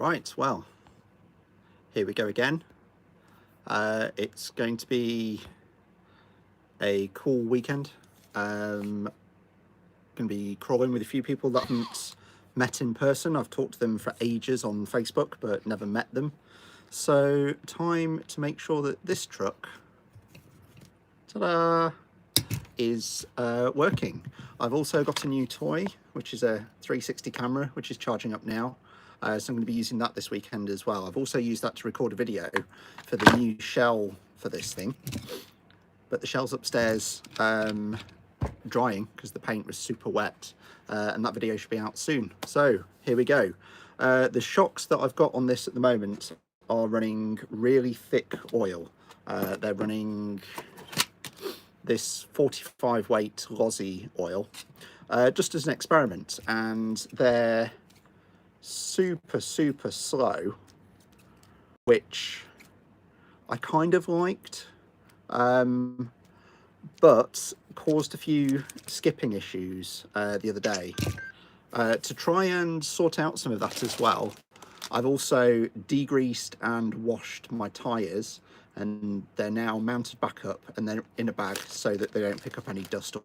Right, well, here we go again. It's going to be a cool weekend. Going to be crawling with a few people that I haven't met in person. I've talked to them for ages on Facebook, but never met them. So time to make sure that this truck, ta-da, is working. I've also got a new toy, which is a 360 camera, which is charging up now. So I'm going to be using that this weekend as well. I've also used that to record a video for the new shell for this thing. But the shell's upstairs drying because the paint was super wet, and that video should be out soon. So here we go. The shocks that I've got on this at the moment are running really thick oil. They're running this 45 weight Losi oil just as an experiment, and they're super slow, which I kind of liked, but caused a few skipping issues the other day. To try and sort out some of that as well, I've also degreased and washed my tyres, and they're now mounted back up and they're in a bag so that they don't pick up any dust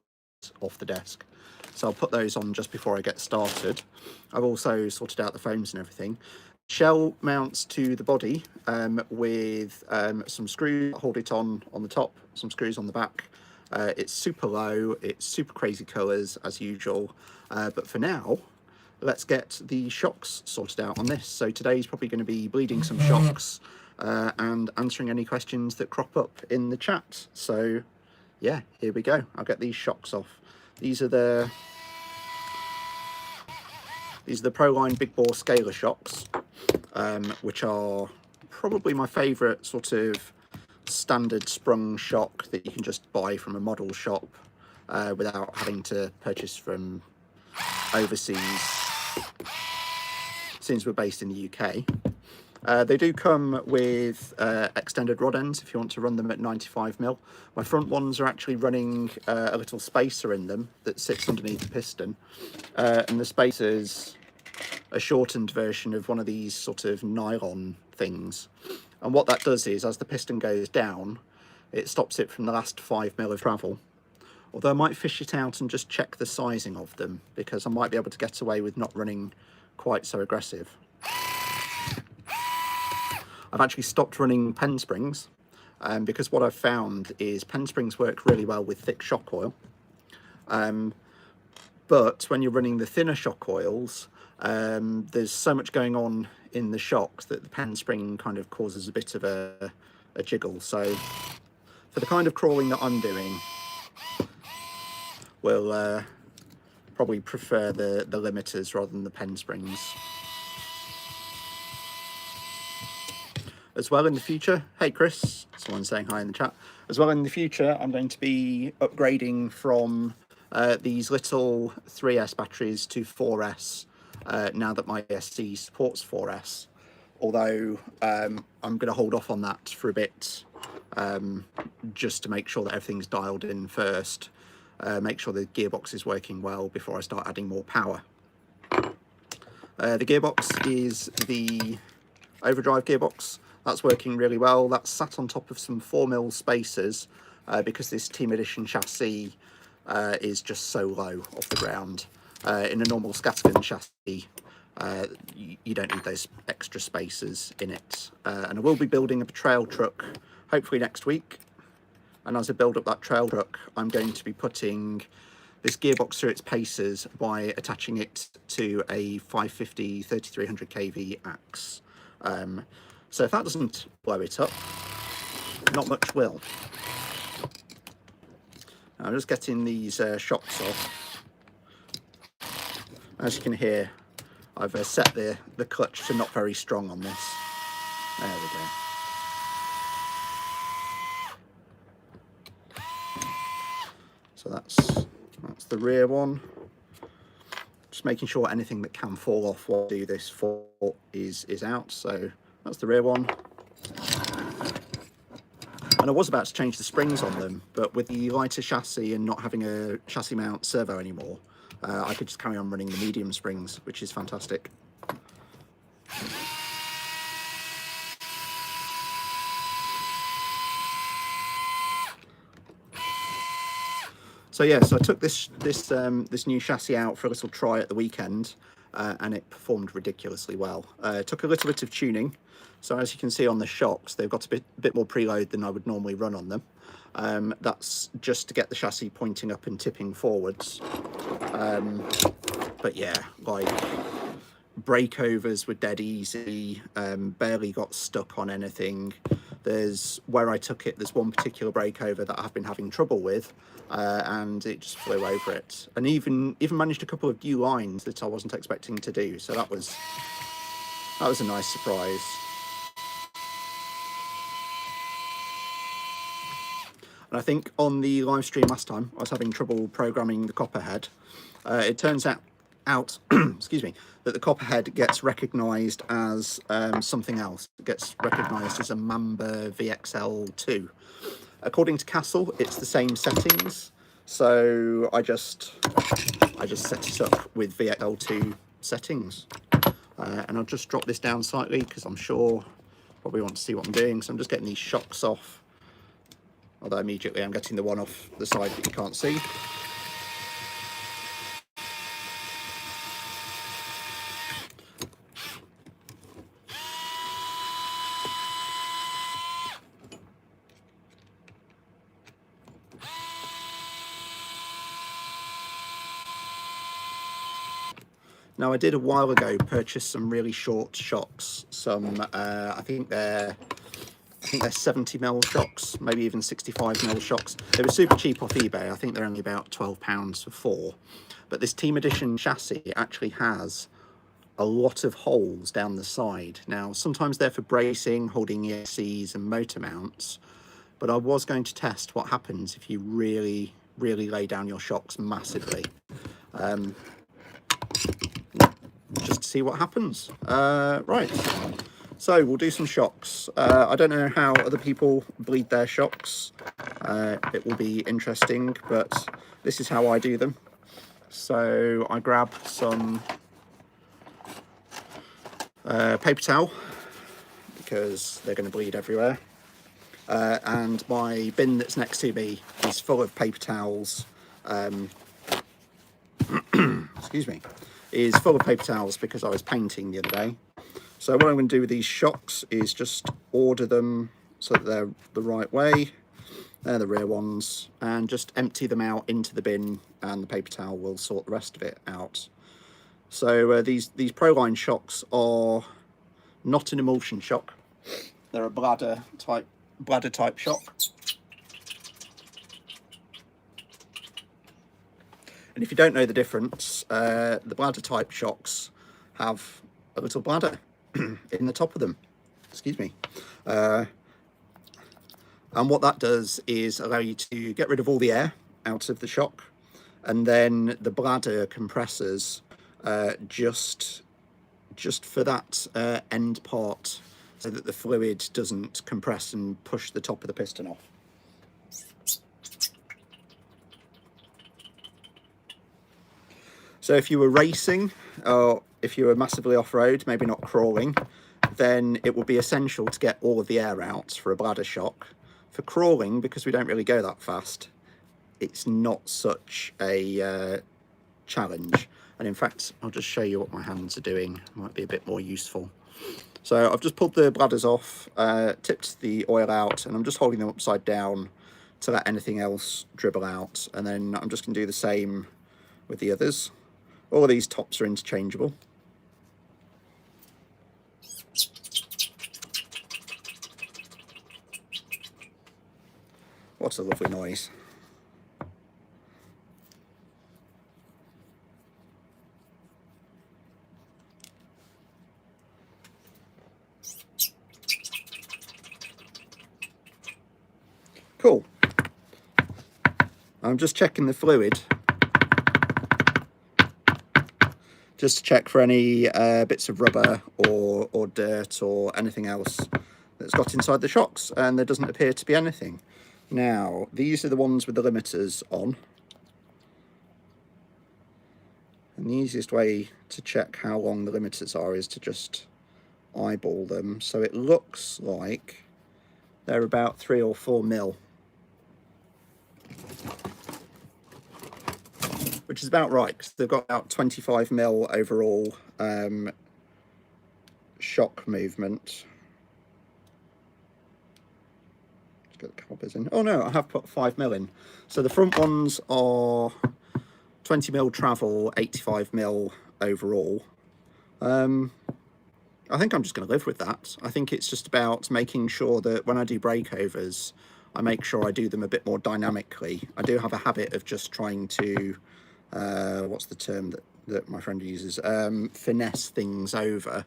off the desk. So I'll put those on just before I get started. I've also sorted out the foams and everything. Shell mounts to the body with some screws that hold it on the top, some screws on the back. It's super low, it's super crazy colours as usual, but for now, let's get the shocks sorted out on this. So today's probably going to be bleeding some shocks and answering any questions that crop up in the chat. So yeah, here we go. I'll get these shocks off. These are the Proline Big Bore Scalar shocks, which are probably my favourite sort of standard sprung shock that you can just buy from a model shop without having to purchase from overseas, since we're based in the UK. They do come with extended rod ends if you want to run them at 95mm. My front ones are actually running a little spacer in them that sits underneath the piston, and the spacer's a shortened version of one of these sort of nylon things. And what that does is, as the piston goes down, it stops it from the last 5mm of travel. Although I might fish it out and just check the sizing of them, because I might be able to get away with not running quite so aggressive. I've actually stopped running pen springs because what I've found is pen springs work really well with thick shock oil. But when you're running the thinner shock oils, there's so much going on in the shocks that the pen spring kind of causes a bit of a jiggle. So for the kind of crawling that I'm doing, we'll probably prefer the limiters rather than the pen springs. As well in the future, hey Chris, someone saying hi in the chat. As well in the future, I'm going to be upgrading from these little 3S batteries to 4S now that my ESC supports 4S. Although I'm going to hold off on that for a bit, just to make sure that everything's dialed in first. Make sure the gearbox is working well before I start adding more power. The gearbox is the overdrive gearbox. That's working really well. That's sat on top of some 4mm spacers because this Team Edition chassis is just so low off the ground. In a normal scattergun chassis, you don't need those extra spacers in it. And I will be building a trail truck hopefully next week. And as I build up that trail truck, I'm going to be putting this gearbox through its paces by attaching it to a 550 3300 kV axe. So if that doesn't blow it up, not much will. I'm just getting these shocks off. As you can hear, I've set the clutch to not very strong on this. There we go. So that's the rear one. Just making sure anything that can fall off while I do this is out. So that's the rear one. And I was about to change the springs on them, but with the lighter chassis and not having a chassis mount servo anymore, I could just carry on running the medium springs, which is fantastic. So yeah, so I took this new chassis out for a little try at the weekend, and it performed ridiculously well. It took a little bit of tuning. So as you can see on the shocks, they've got a bit more preload than I would normally run on them. That's just to get the chassis pointing up and tipping forwards. But yeah, like breakovers were dead easy, barely got stuck on anything. There's where I took it, there's one particular breakover that I've been having trouble with, and it just flew over it, and even managed a couple of new lines that I wasn't expecting to do. So that was a nice surprise. And I think on the live stream last time I was having trouble programming the Copperhead. It turns out excuse me, that the Copperhead gets recognized as something else. It gets recognized as a Mamba VXL2. According to Castle, it's the same settings, so I just set it up with VXL2 settings. And I'll just drop this down slightly because I'm sure probably want to see what I'm doing. So I'm just getting these shocks off, although immediately I'm getting the one off the side that you can't see. Now, I did a while ago purchase some really short shocks. Some, I think they're 70mm shocks, maybe even 65mm shocks. They were super cheap off eBay. I think they're only about £12 for 4. But this Team Edition chassis actually has a lot of holes down the side. Now, sometimes they're for bracing, holding ESCs and motor mounts. But I was going to test what happens if you really lay down your shocks massively. Just to see what happens. Right, so we'll do some shocks. I don't know how other people bleed their shocks. It will be interesting, but this is how I do them. So I grab some paper towel, because they're going to bleed everywhere. And my bin that's next to me is full of paper towels. Excuse me. Is full of paper towels because I was painting the other day. So what I'm going to do with these shocks is just order them so that they're the right way. They're the rear ones, and just empty them out into the bin, and the paper towel will sort the rest of it out. So these Proline shocks are not an emulsion shock. They're a bladder type shock. And if you don't know the difference, the bladder type shocks have a little bladder in the top of them. Excuse me. And what that does is allow you to get rid of all the air out of the shock, and then the bladder compressors just for that end part, so that the fluid doesn't compress and push the top of the piston off. So if you were racing, or if you were massively off-road, maybe not crawling, then it would be essential to get all of the air out for a bladder shock. For crawling, because we don't really go that fast, it's not such a challenge. And in fact, I'll just show you what my hands are doing. It might be a bit more useful. So I've just pulled the bladders off, tipped the oil out, and I'm just holding them upside down to let anything else dribble out. And then I'm just going to do the same with the others. All of these tops are interchangeable. What a lovely noise. Cool. I'm just checking the fluid, just to check for any bits of rubber or dirt or anything else that's got inside the shocks, and there doesn't appear to be anything. Now, these are the ones with the limiters on, and the easiest way to check how long the limiters are is to just eyeball them. So it looks like they're about 3 or 4 mil. which is about right, because they've got about 25 mil overall shock movement. Let's get the calipers in. Oh no, I have put 5 mil in. So the front ones are 20 mil travel, 85 mil overall. I think I'm just going to live with that. I think it's just about making sure that when I do breakovers, I make sure I do them a bit more dynamically. I do have a habit of just trying to, what's the term that my friend uses, finesse things over.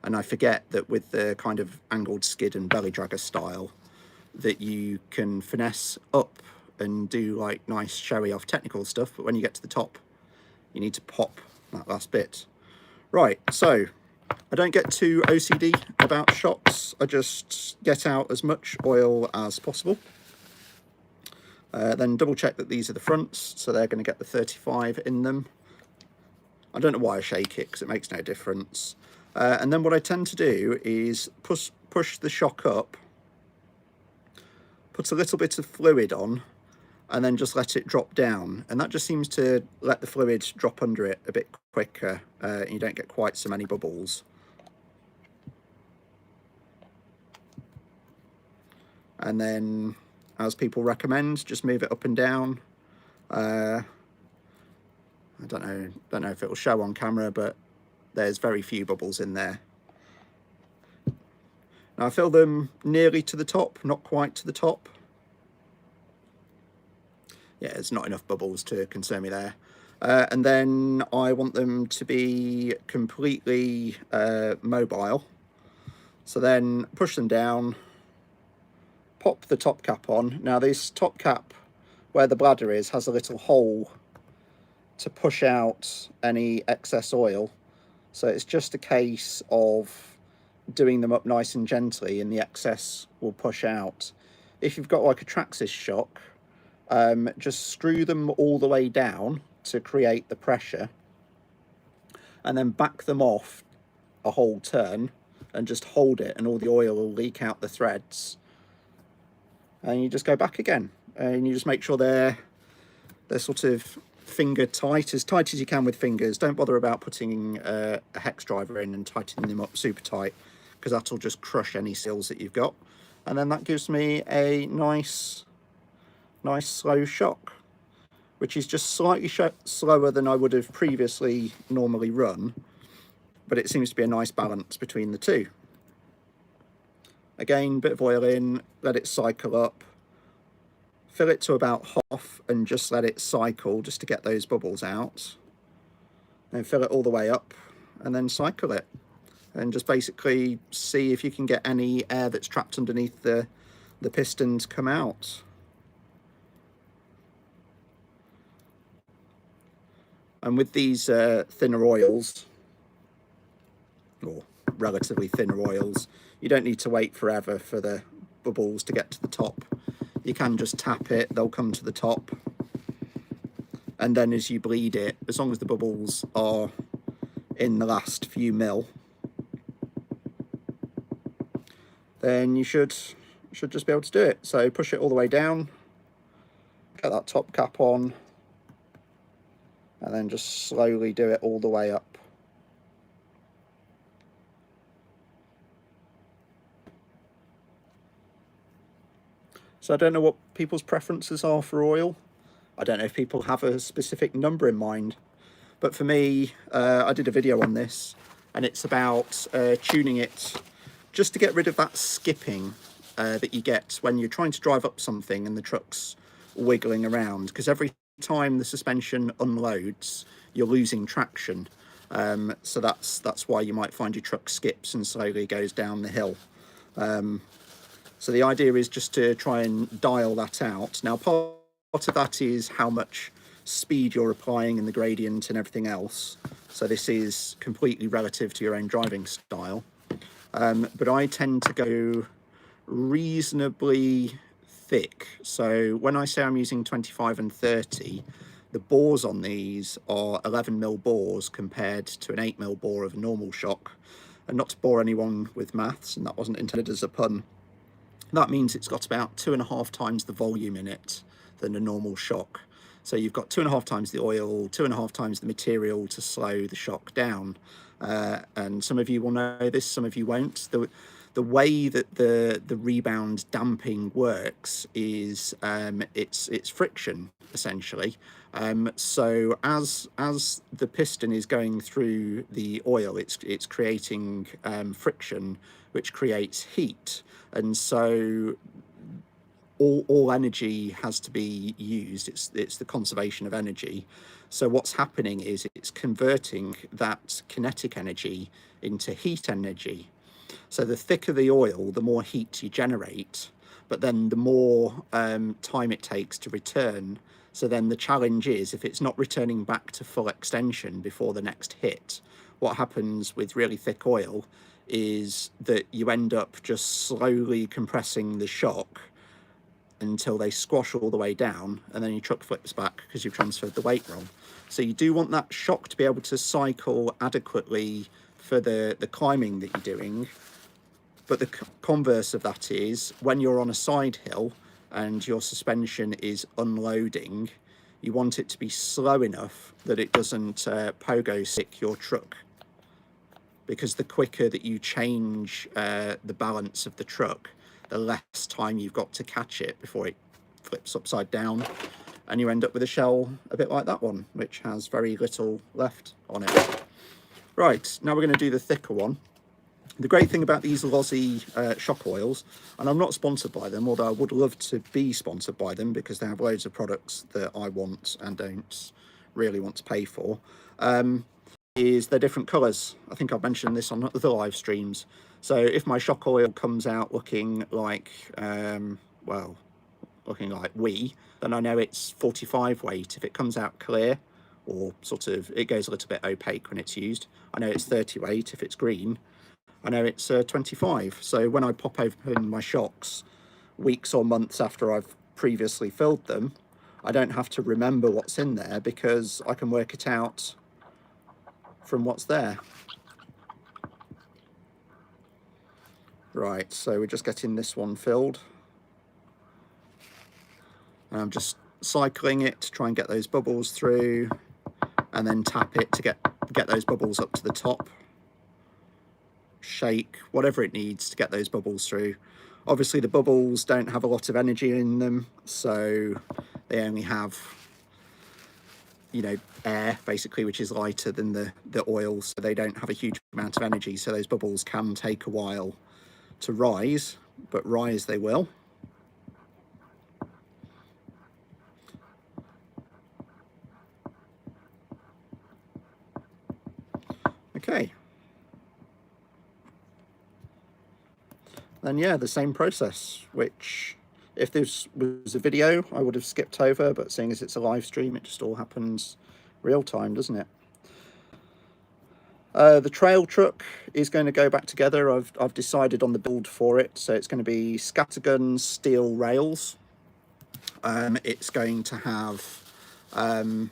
And I forget that with the kind of angled skid and belly dragger style, that you can finesse up and do like nice showy off technical stuff, but when you get to the top, you need to pop that last bit. Right, so I don't get too OCD about shocks. I just get out as much oil as possible. Then double check that these are the fronts, so they're going to get the 35 in them. I don't know why I shake it, because it makes no difference. And then what I tend to do is push the shock up, put a little bit of fluid on, and then just let it drop down. And that just seems to let the fluid drop under it a bit quicker, and you don't get quite so many bubbles. And then, as people recommend, just move it up and down. I don't know if it will show on camera, but there's very few bubbles in there. Now I fill them nearly to the top, not quite to the top. Yeah, there's not enough bubbles to concern me there. And then I want them to be completely mobile. So then push them down, pop the top cap on. Now this top cap, where the bladder is, has a little hole to push out any excess oil. So it's just a case of doing them up nice and gently and the excess will push out. If you've got like a Traxxas shock, just screw them all the way down to create the pressure and then back them off a whole turn and just hold it, and all the oil will leak out the threads. And you just go back again, and you just make sure they're sort of finger tight as you can with fingers. Don't bother about putting a hex driver in and tightening them up super tight, because that'll just crush any seals that you've got. And then that gives me a nice slow shock, which is just slightly slower than I would have previously normally run, but it seems to be a nice balance between the two. Again, bit of oil in, let it cycle up, fill it to about half and just let it cycle just to get those bubbles out. Then fill it all the way up and then cycle it, and just basically see if you can get any air that's trapped underneath the piston to come out. And with these thinner oils, or relatively thinner oils, you don't need to wait forever for the bubbles to get to the top. You can just tap it, they'll come to the top. And then as you bleed it, as long as the bubbles are in the last few mil, then you should just be able to do it. So push it all the way down, get that top cap on, and then just slowly do it all the way up. So I don't know what people's preferences are for oil. I don't know if people have a specific number in mind, but for me, I did a video on this, and it's about tuning it just to get rid of that skipping that you get when you're trying to drive up something and the truck's wiggling around, because every time the suspension unloads, you're losing traction. So that's why you might find your truck skips and slowly goes down the hill. So the idea is just to try and dial that out. Now, part of that is how much speed you're applying and the gradient and everything else. So this is completely relative to your own driving style. But I tend to go reasonably thick. So when I say I'm using 25 and 30, the bores on these are 11mm bores compared to an 8mm bore of a normal shock. And not to bore anyone with maths, and that wasn't intended as a pun, that means it's got about 2.5 times the volume in it than a normal shock. So you've got 2.5 times the oil, 2.5 times the material to slow the shock down. And some of you will know this, some of you won't. The way that the rebound damping works is it's friction essentially. So as the piston is going through the oil, it's creating friction, which creates heat, and so all energy has to be used. It's the conservation of energy. So what's happening is it's converting that kinetic energy into heat energy. So the thicker the oil, the more heat you generate, but then the more time it takes to return. So then the challenge is, if it's not returning back to full extension before the next hit, what happens with really thick oil is that you end up just slowly compressing the shock until they squash all the way down, and then your truck flips back because you've transferred the weight wrong. So you do want that shock to be able to cycle adequately for the climbing that you're doing. But the converse of that is, when you're on a side hill and your suspension is unloading, you want it to be slow enough that it doesn't pogo stick your truck. Because the quicker that you change the balance of the truck, the less time you've got to catch it before it flips upside down, and you end up with a shell a bit like that one, which has very little left on it. Right, now we're going to do the thicker one. The great thing about these Losi shock oils, and I'm not sponsored by them, although I would love to be sponsored by them because they have loads of products that I want and don't really want to pay for, is they're different colours. I think I've mentioned this on other live streams. So if my shock oil comes out looking like, well, looking like wee, then I know it's 45 weight. If it comes out clear, or sort of, it goes a little bit opaque when it's used, I know it's 30 weight. If it's green, I know it's 25. So when I pop open my shocks weeks or months after I've previously filled them, I don't have to remember what's in there because I can work it out from what's there. Right, so we're just getting this one filled. And I'm just cycling it to try and get those bubbles through, and then tap it to get those bubbles up to the top. Shake, whatever it needs to get those bubbles through. Obviously the bubbles don't have a lot of energy in them, so they only have, you know, air basically, which is lighter than the oil, so they don't have a huge amount of energy, so those bubbles can take a while to rise, but rise they will. Okay, then yeah, the same process, which if this was a video I would have skipped over, but seeing as it's a live stream, it just all happens real time, doesn't it? The trail truck is going to go back together. I've decided on the build for it, so it's going to be scattergun steel rails. It's going to have an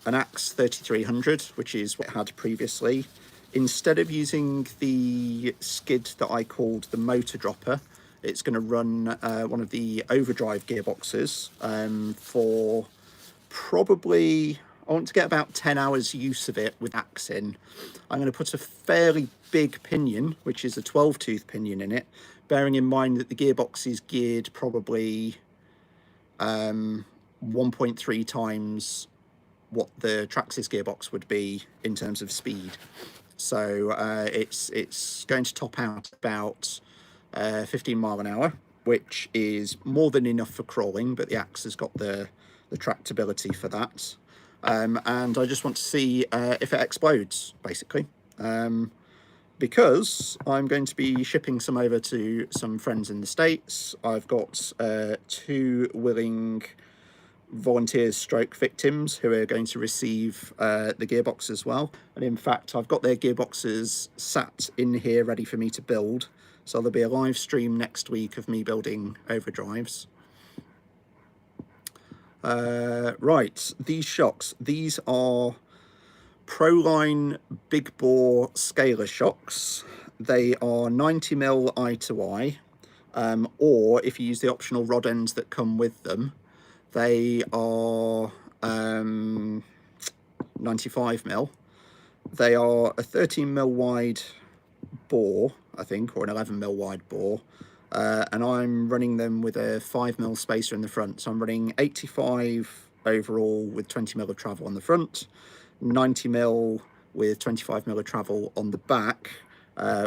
Axe 3300, which is what it had previously. Instead of using the skid that I called the motor dropper, it's going to run one of the overdrive gearboxes for probably, I want to get about 10 hours use of it with Axe in. I'm going to put a fairly big pinion, which is a 12-tooth pinion in it, bearing in mind that the gearbox is geared probably 1.3 times what the Traxxas gearbox would be in terms of speed. So it's going to top out about 15 mile an hour, which is more than enough for crawling, but the Axe has got the tractability for that. And I just want to see if it explodes, basically. Because I'm going to be shipping some over to some friends in the States. I've got 2 willing volunteers stroke victims who are going to receive the gearbox as well. And in fact, I've got their gearboxes sat in here ready for me to build. So there'll be a live stream next week of me building overdrives. Right, these shocks, these are Proline big bore scaler shocks. They are 90mm eye to eye, or if you use the optional rod ends that come with them, they are 95mm. They are a 13mm wide bore, I think, or an 11mm wide bore, and I'm running them with a 5mm spacer in the front. So I'm running 85 overall with 20mm of travel on the front, 90mm with 25mm of travel on the back,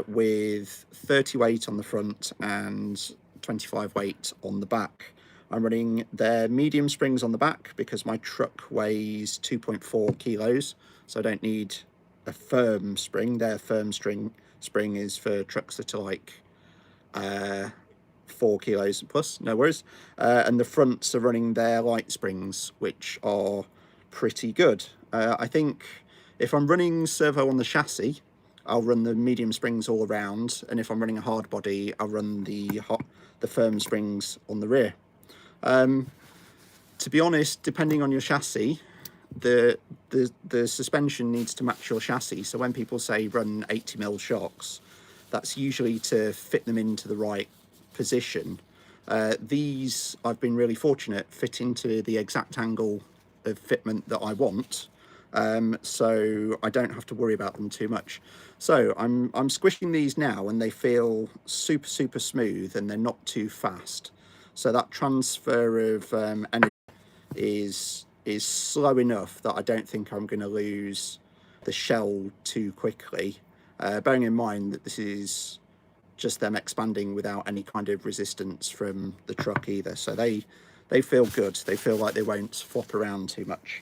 with 30 weight on the front and 25 weight on the back. I'm running their medium springs on the back because my truck weighs 2.4 kilos, so I don't need a firm spring. Their firm spring is for trucks that are like 4 kilos plus, no worries. And the fronts are running their light springs, which are pretty good. I think if I'm running servo on the chassis, I'll run the medium springs all around, and if I'm running a hard body, I'll run the firm springs on the rear. To be honest, depending on your chassis, the suspension needs to match your chassis. So when people say run 80mm shocks, that's usually to fit them into the right position. These, I've been really fortunate, fit into the exact angle of fitment that I want, so I don't have to worry about them too much. So I'm squishing these now, and they feel super smooth, and they're not too fast. So that transfer of energy is slow enough that I don't think I'm going to lose the shell too quickly, bearing in mind that this is just them expanding without any kind of resistance from the truck either. So they feel good. They feel like they won't flop around too much.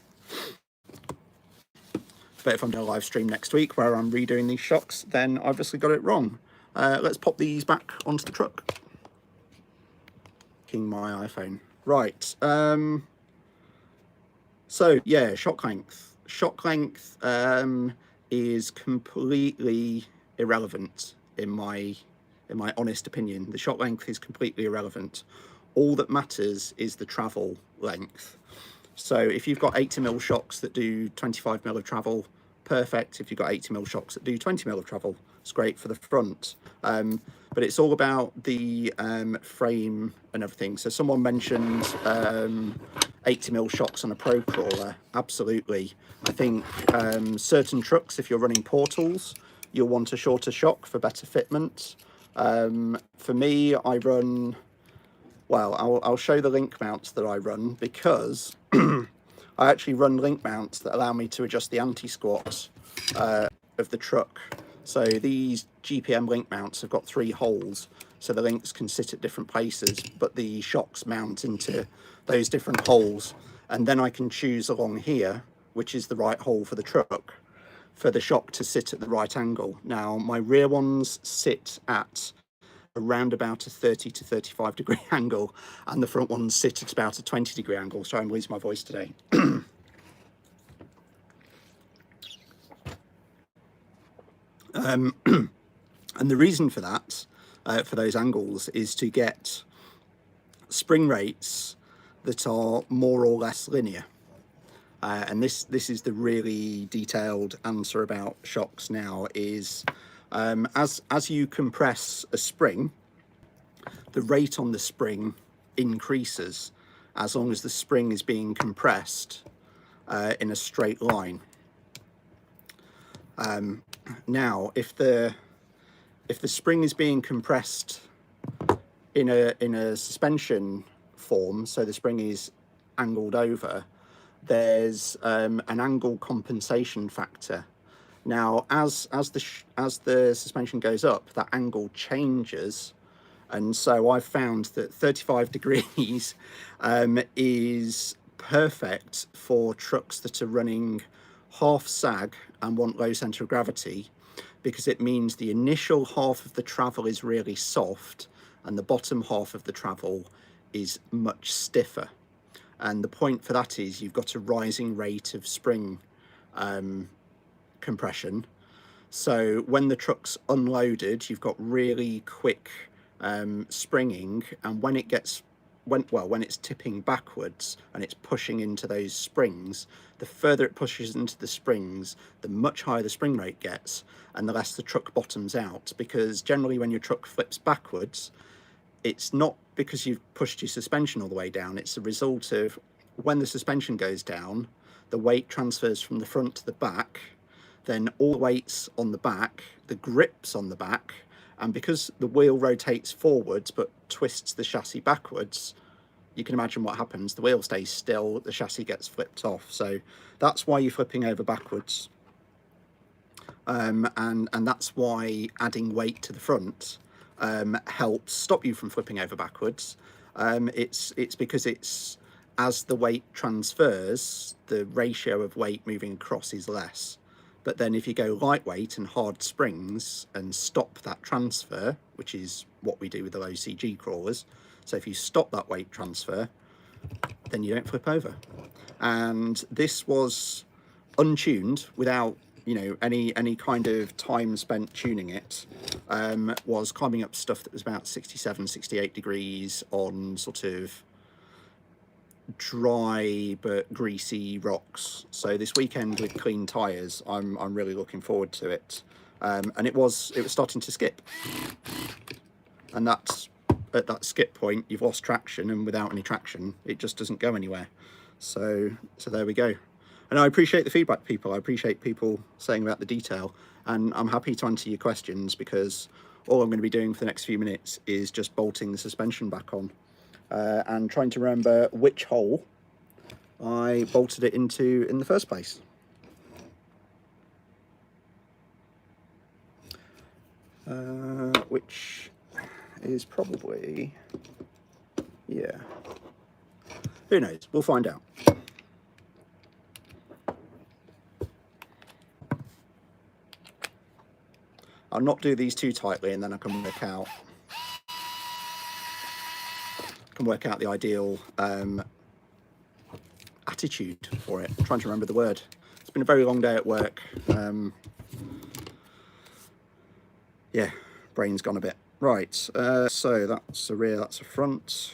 But if I'm doing a live stream next week where I'm redoing these shocks, then I obviously got it wrong. Let's pop these back onto the truck. King my iPhone. Right. So yeah, shock length. Shock length is completely irrelevant in my honest opinion. The shock length is completely irrelevant. All that matters is the travel length. So if you've got 80mm shocks that do 25mm of travel, perfect. If you've got 80mm shocks that do 20mm of travel, it's great for the front. But it's all about the frame and everything. So someone mentioned 80mm shocks on a Pro Crawler. Absolutely. I think certain trucks, if you're running portals, you'll want a shorter shock for better fitment. For me, I run, well, I'll show the link mounts that I run, because I actually run link mounts that allow me to adjust the anti-squat of the truck. So these GPM link mounts have got 3 holes, so the links can sit at different places, but the shocks mount into those different holes. And then I can choose along here, which is the right hole for the truck, for the shock to sit at the right angle. Now, my rear ones sit at around about a 30 to 35 degree angle, and the front ones sit at about a 20 degree angle. Sorry, I'm losing my voice today. And the reason for that, for those angles, is to get spring rates that are more or less linear. And this is the really detailed answer about shocks now, is as you compress a spring, the rate on the spring increases as long as the spring is being compressed in a straight line. Now, if the spring is being compressed in a suspension form, so the spring is angled over, there's an angle compensation factor. Now, as the suspension goes up, that angle changes, and so I've found that 35 degrees is perfect for trucks that are running half sag and want low center of gravity, because it means the initial half of the travel is really soft and the bottom half of the travel is much stiffer. And the point for that is you've got a rising rate of spring compression. So when the truck's unloaded, you've got really quick springing, and when it's tipping backwards and it's pushing into those springs, the further it pushes into the springs, the much higher the spring rate gets, and the less the truck bottoms out. Because generally when your truck flips backwards, it's not because you've pushed your suspension all the way down, it's a result of when the suspension goes down, the weight transfers from the front to the back, then all the weight's on the back, the grip's on the back, and because the wheel rotates forwards but twists the chassis backwards, you can imagine what happens. The wheel stays still, the chassis gets flipped off. So that's why you're flipping over backwards. And that's why adding weight to the front helps stop you from flipping over backwards. It's because it's, as the weight transfers, the ratio of weight moving across is less. But then if you go lightweight and hard springs and stop that transfer, which is what we do with the low CG crawlers, so if you stop that weight transfer, then you don't flip over. And this was untuned, without, you know, any kind of time spent tuning it, was climbing up stuff that was about 67, 68 degrees on sort of dry but greasy rocks. So this weekend with clean tyres, I'm really looking forward to it. And it was starting to skip, and that's at that skip point you've lost traction, and without any traction it just doesn't go anywhere. So there we go. And I appreciate the feedback, people. I appreciate people saying about the detail, and I'm happy to answer your questions, because all I'm going to be doing for the next few minutes is just bolting the suspension back on and trying to remember which hole I bolted it into in the first place. Which is probably, yeah, who knows, we'll find out. I'll not do these too tightly, and then I can work out the ideal attitude for it. I'm trying to remember the word. It's been a very long day at work. Yeah, brain's gone a bit. Right, so that's a rear, that's a front.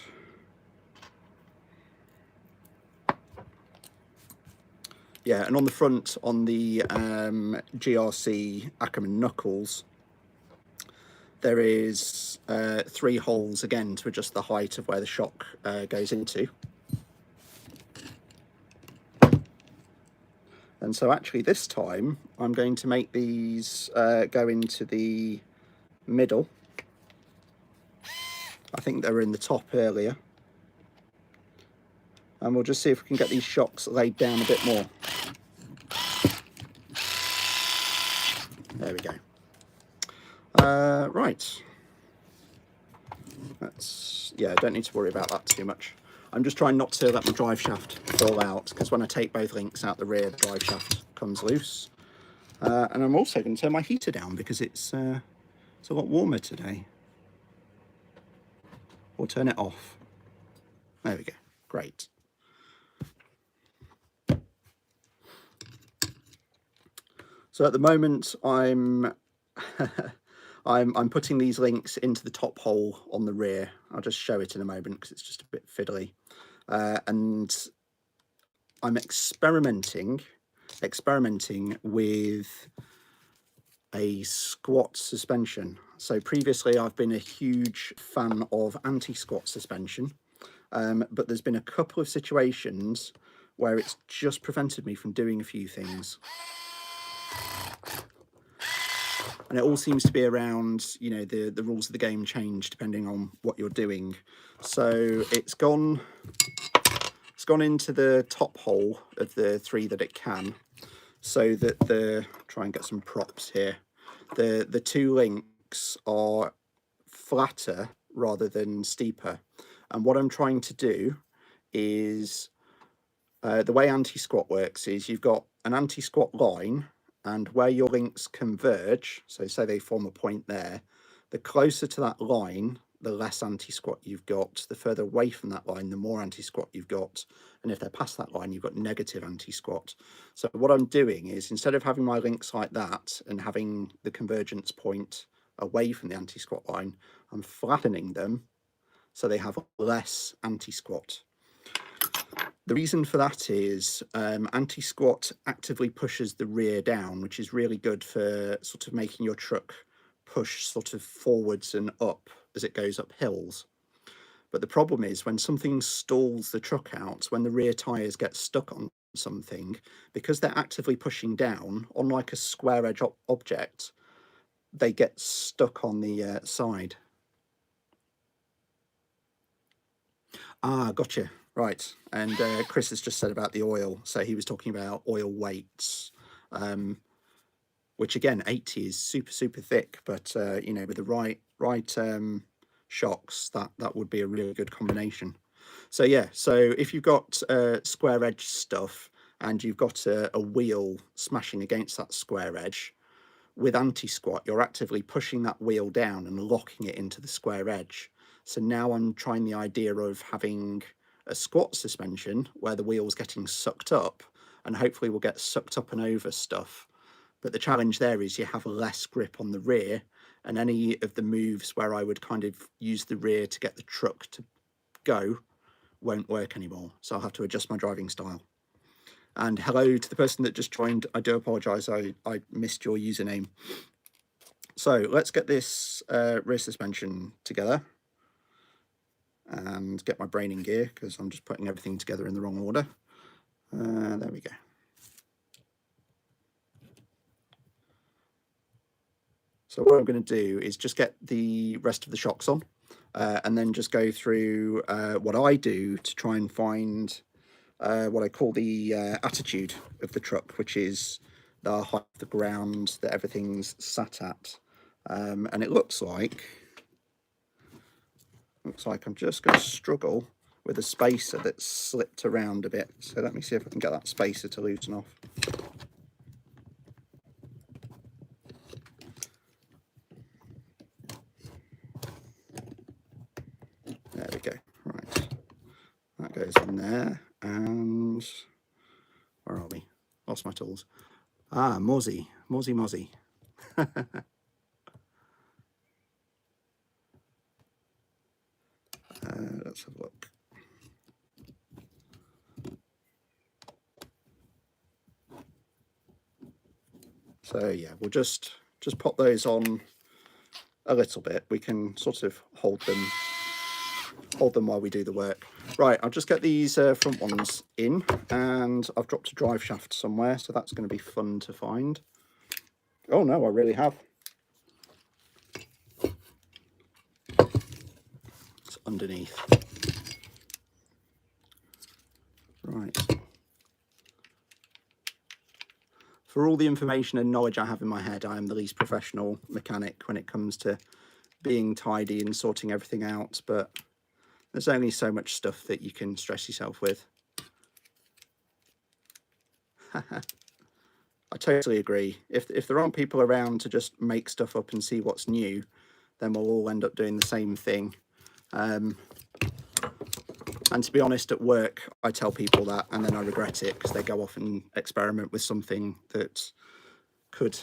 Yeah, and on the front, on the GRC Ackerman knuckles, there is 3 holes again to adjust the height of where the shock goes into. And so actually this time I'm going to make these go into the middle. I think they were in the top earlier. And we'll just see if we can get these shocks laid down a bit more. There we go. Right. Yeah, don't need to worry about that too much. I'm just trying not to let my drive shaft fall out, because when I take both links out the rear, the drive shaft comes loose. And I'm also going to turn my heater down, because it's a lot warmer today. Or turn it off. There we go. Great. So at the moment, I'm putting these links into the top hole on the rear. I'll just show it in a moment because it's just a bit fiddly. And I'm experimenting with a squat suspension. So previously I've been a huge fan of anti-squat suspension, but there's been a couple of situations where it's just prevented me from doing a few things. And it all seems to be around, you know, the rules of the game change depending on what you're doing. So it's gone into the top hole of the 3 that it can, so that try and get some props here. The 2 links are flatter rather than steeper. And what I'm trying to do is, the way anti-squat works is you've got an anti-squat line, and where your links converge, so say they form a point there, the closer to that line, the less anti-squat you've got. The further away from that line, the more anti-squat you've got. And if they're past that line, you've got negative anti-squat. So what I'm doing is, instead of having my links like that and having the convergence point away from the anti-squat line, I'm flattening them so they have less anti-squat. The reason for that is anti-squat actively pushes the rear down, which is really good for sort of making your truck push sort of forwards and up as it goes up hills. But the problem is when something stalls the truck out, when the rear tyres get stuck on something, because they're actively pushing down, unlike a square edge object, they get stuck on the side. Ah, gotcha. Right. And Chris has just said about the oil. So he was talking about oil weights, which again, 80 is super, super thick. But, you know, with the right shocks, that would be a really good combination. So, yeah, so if you've got square edge stuff and you've got a wheel smashing against that square edge, with anti-squat, you're actively pushing that wheel down and locking it into the square edge. So now I'm trying the idea of having a squat suspension where the wheel's getting sucked up, and hopefully we'll get sucked up and over stuff. But the challenge there is you have less grip on the rear, and any of the moves where I would kind of use the rear to get the truck to go won't work anymore. So I'll have to adjust my driving style. And hello to the person that just joined. I do apologise, I missed your username. So let's get this rear suspension together and get my brain in gear, because I'm just putting everything together in the wrong order. There we go. So what I'm going to do is just get the rest of the shocks on, and then just go through what I do to try and find what I call the attitude of the truck, which is the height of the ground that everything's sat at. And it looks like I'm just going to struggle with a spacer that's slipped around a bit. So let me see if I can get that spacer to loosen off. There we go. Right, that goes in there. And where are we? Lost my tools. Ah, Mozzie. Let's have a look. So yeah, we'll just pop those on a little bit. We can sort of hold them while we do the work. Right, I'll just get these front ones in, and I've dropped a drive shaft somewhere, so that's going to be fun to find. Oh no, I really have. It's underneath. Right. For all the information and knowledge I have in my head, I am the least professional mechanic when it comes to being tidy and sorting everything out, but there's only so much stuff that you can stress yourself with. I totally agree. If there aren't people around to just make stuff up and see what's new, then we'll all end up doing the same thing. And to be honest, at work, I tell people that, and then I regret it because they go off and experiment with something that could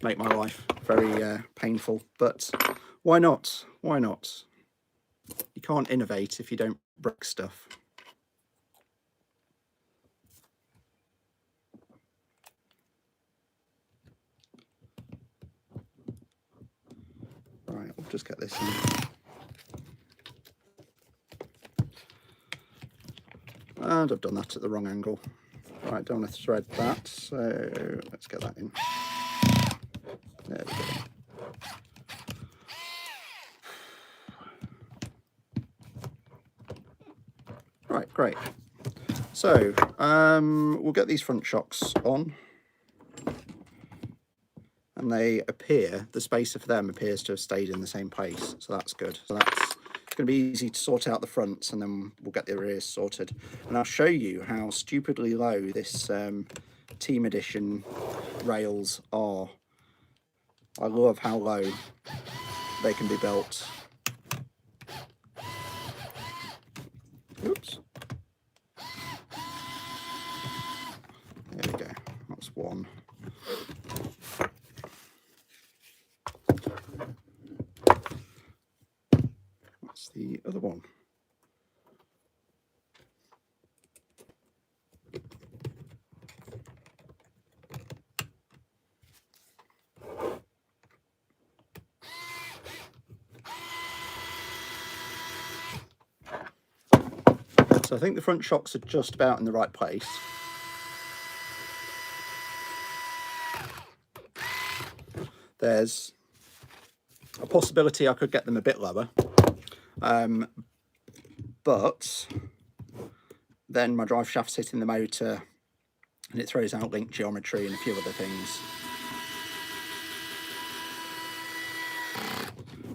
make my life very painful. But why not? Why not? You can't innovate if you don't break stuff. Right, we'll just get this in. And I've done that at the wrong angle. Right, don't want to thread that, so let's get that in. There we go. Right, great. So we'll get these front shocks on, and they appear, the spacer for them appears to have stayed in the same place, so that's good. So that's going to be easy to sort out the fronts, and then we'll get the rears sorted. And I'll show you how stupidly low this Team Edition rails are. I love how low they can be built. Oops. There we go, that's one. That's the other one. So I think the front shocks are just about in the right place. There's a possibility I could get them a bit lower, but then my drive shaft's hitting the motor and it throws out link geometry and a few other things.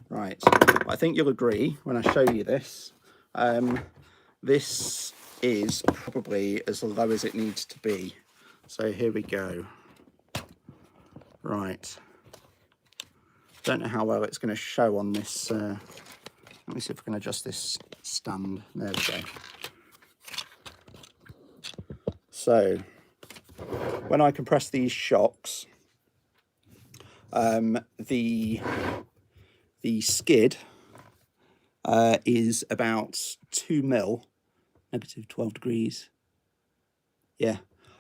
Right, I think you'll agree when I show you this. This is probably as low as it needs to be. So here we go. Right. Don't know how well it's going to show on this. Let me see if I can adjust this stand. There we go. So when I compress these shocks, the skid is about 2 mil, negative 12 degrees. Yeah.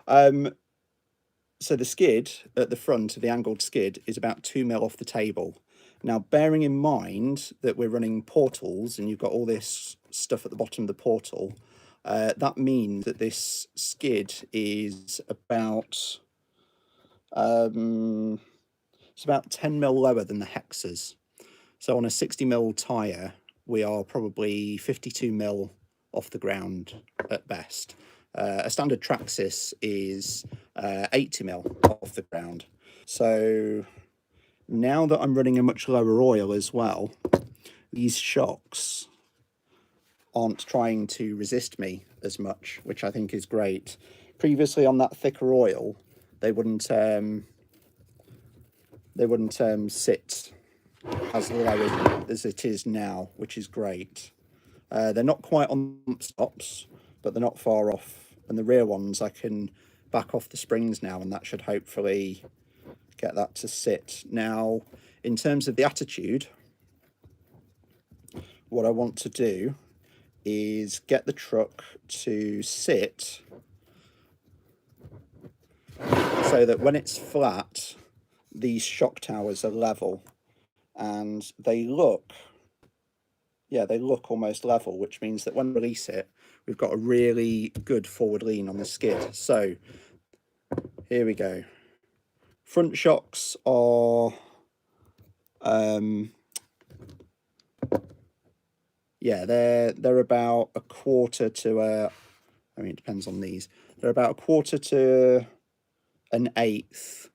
So the skid at the front of the angled skid is about 2 mil off the table. Now, bearing in mind that we're running portals and you've got all this stuff at the bottom of the portal, that means that this skid is about it's about 10 mil lower than the hexas. So on a 60 mil tyre, we are probably 52 mil off the ground at best. A standard Traxxas is 80 mil off the ground. So now that I'm running a much lower oil as well, these shocks aren't trying to resist me as much, which I think is great. Previously on that thicker oil, they wouldn't sit as low as it is now, which is great. They're not quite on bump stops, but they're not far off. And the rear ones, I can back off the springs now, and that should hopefully get that to sit. Now, in terms of the attitude, what I want to do is get the truck to sit so that when it's flat, these shock towers are level, and they look almost level, which means that when we release it, we've got a really good forward lean on the skid. So here we go. Front shocks are yeah, they're about a quarter to I mean, it depends on these. They're about a quarter to an eighth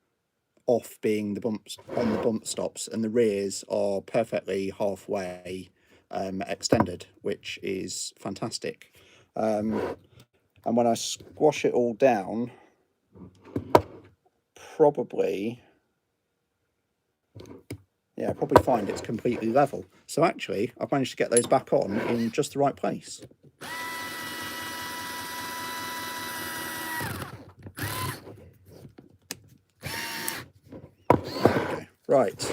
off being the bumps on the bump stops, and the rears are perfectly halfway extended, which is fantastic. And when I squash it all down, probably find it's completely level. So actually, I've managed to get those back on in just the right place. Okay, right.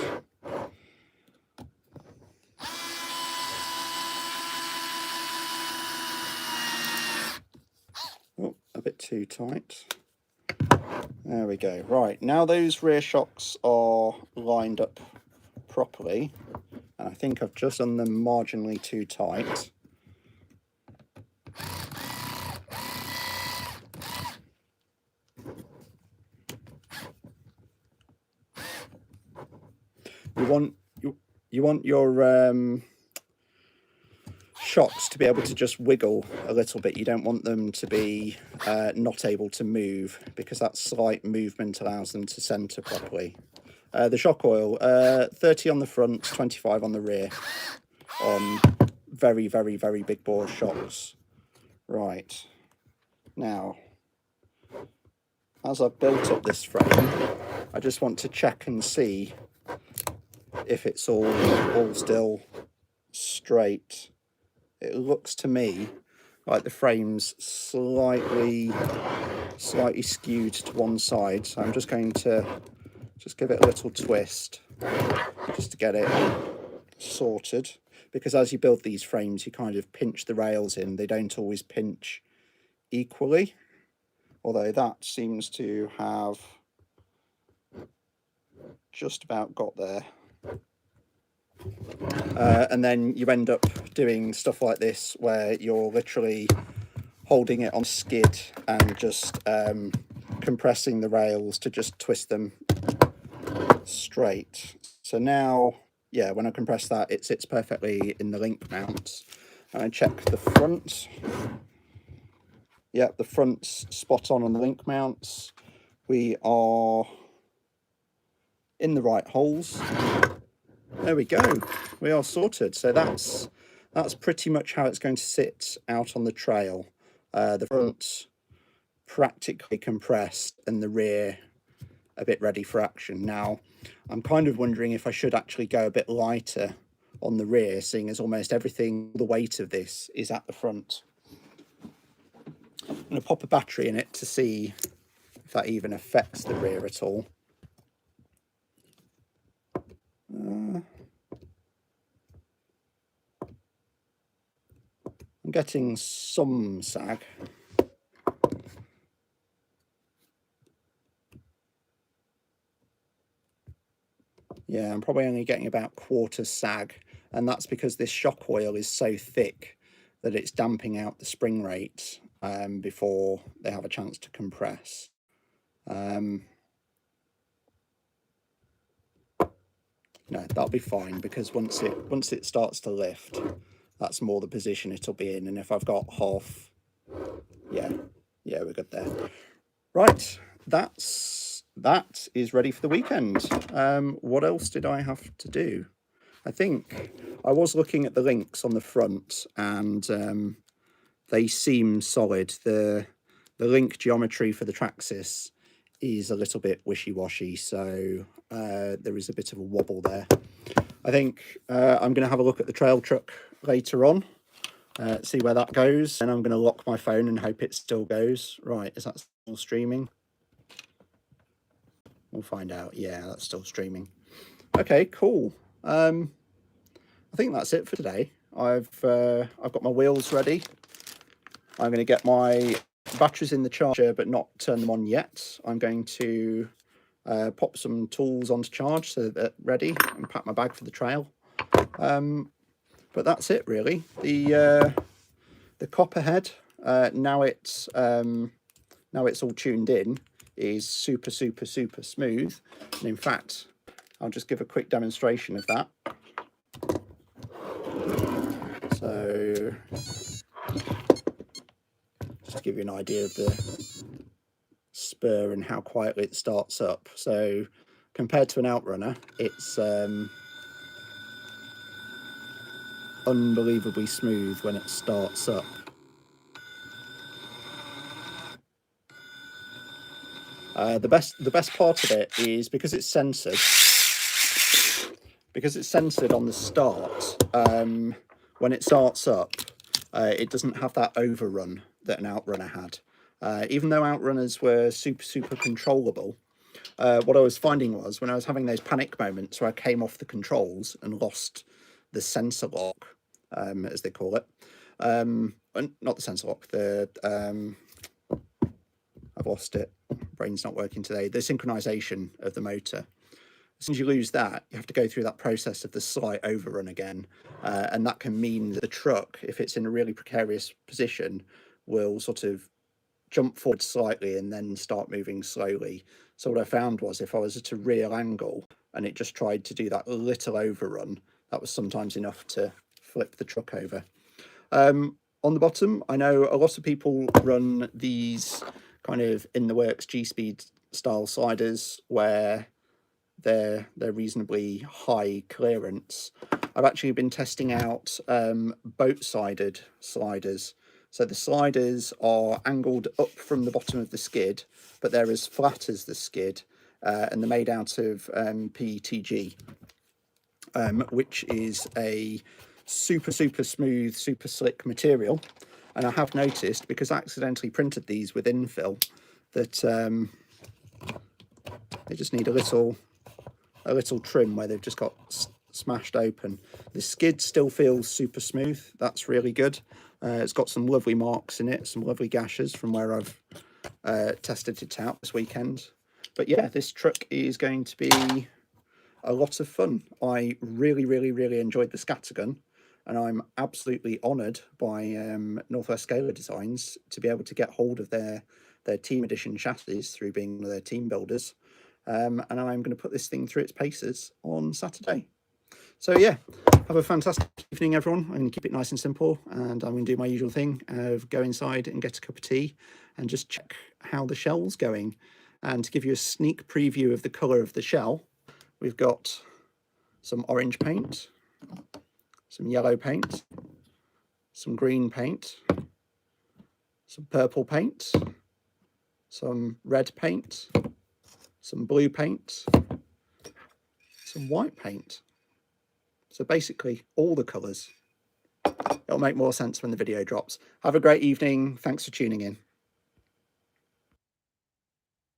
Oh, a bit too tight. There we go. Right, now those rear shocks are lined up properly, and I think I've just done them marginally too tight. You want your shocks to be able to just wiggle a little bit. You don't want them to be not able to move, because that slight movement allows them to centre properly. The shock oil, 30 on the front, 25 on the rear, on very, very, very big bore shocks. Right, now, as I've built up this frame, I just want to check and see if it's all still straight. It looks to me like the frame's slightly skewed to one side, so I'm just going to give it a little twist just to get it sorted, because as you build these frames you kind of pinch the rails in. They don't always pinch equally, although that seems to have just about got there. And then you end up doing stuff like this where you're literally holding it on skid and just compressing the rails to just twist them straight. So now, yeah, when I compress that, it sits perfectly in the link mounts. And I check the front. Yeah, the front's spot on the link mounts. We are in the right holes. There we go. We are sorted. So that's pretty much how it's going to sit out on the trail. The front practically compressed and the rear a bit ready for action. Now, I'm kind of wondering if I should actually go a bit lighter on the rear, seeing as almost everything, the weight of this is at the front. I'm going to pop a battery in it to see if that even affects the rear at all. I'm getting some sag. Yeah, I'm probably only getting about quarter sag, and that's because this shock oil is so thick that it's damping out the spring rate before they have a chance to compress. No, that'll be fine, because once it starts to lift, that's more the position it'll be in. And if I've got half, yeah, we're good there. Right, that is ready for the weekend. What else did I have to do? I think I was looking at the links on the front, and they seem solid. The link geometry for the Traxxas is a little bit wishy-washy, so there is a bit of a wobble there. I think I'm going to have a look at the trail truck later on, see where that goes, and I'm going to lock my phone and hope it still goes. Right, is that still streaming? We'll find out. Yeah, that's still streaming. Okay, cool. I think that's it for today. I've got my wheels ready. I'm going to get my batteries in the charger, but not turn them on yet. I'm going to pop some tools onto charge so that they're ready, and pack my bag for the trail. But that's it really. The Copperhead, now it's all tuned in, is super smooth. And in fact, I'll just give a quick demonstration of that. So just to give you an idea of the spur and how quietly it starts up. So compared to an Outrunner, it's unbelievably smooth when it starts up. The best part of it is because it's censored. Because it's censored on the start, when it starts up, it doesn't have that overrun that an Outrunner had. Even though Outrunners were super controllable, what I was finding was when I was having those panic moments where I came off the controls and lost the sensor lock, as they call it, not the sensor lock, I've lost it, brain's not working today, the synchronization of the motor. As soon as you lose that, you have to go through that process of the slight overrun again, and that can mean that the truck, if it's in a really precarious position, will sort of jump forward slightly and then start moving slowly. So what I found was if I was at a rear angle and it just tried to do that little overrun, that was sometimes enough to flip the truck over. On the bottom, I know a lot of people run these kind of in the works G-Speed style sliders where they're reasonably high clearance. I've actually been testing out boat-sided sliders. So the sliders are angled up from the bottom of the skid, but they're as flat as the skid, and they're made out of PETG, which is a super smooth, super slick material. And I have noticed, because I accidentally printed these with infill, that they just need a little trim where they've just got smashed open. The skid still feels super smooth. That's really good. It's got some lovely marks in it, some lovely gashes from where I've tested it out this weekend. But yeah, this truck is going to be a lot of fun. I really enjoyed the scattergun. and I'm absolutely honoured by Northwest Scalar Designs to be able to get hold of their team edition chassis through being one of their team builders. And I'm going to put this thing through its paces on Saturday. So yeah, have a fantastic evening, everyone. I'm going to keep it nice and simple, and I'm going to do my usual thing of go inside and get a cup of tea and just check how the shell's going. And to give you a sneak preview of the colour of the shell, we've got some orange paint, some yellow paint, some green paint, some purple paint, some red paint, some blue paint, some white paint. So basically all the colours. It'll make more sense when the video drops. Have a great evening. Thanks for tuning in.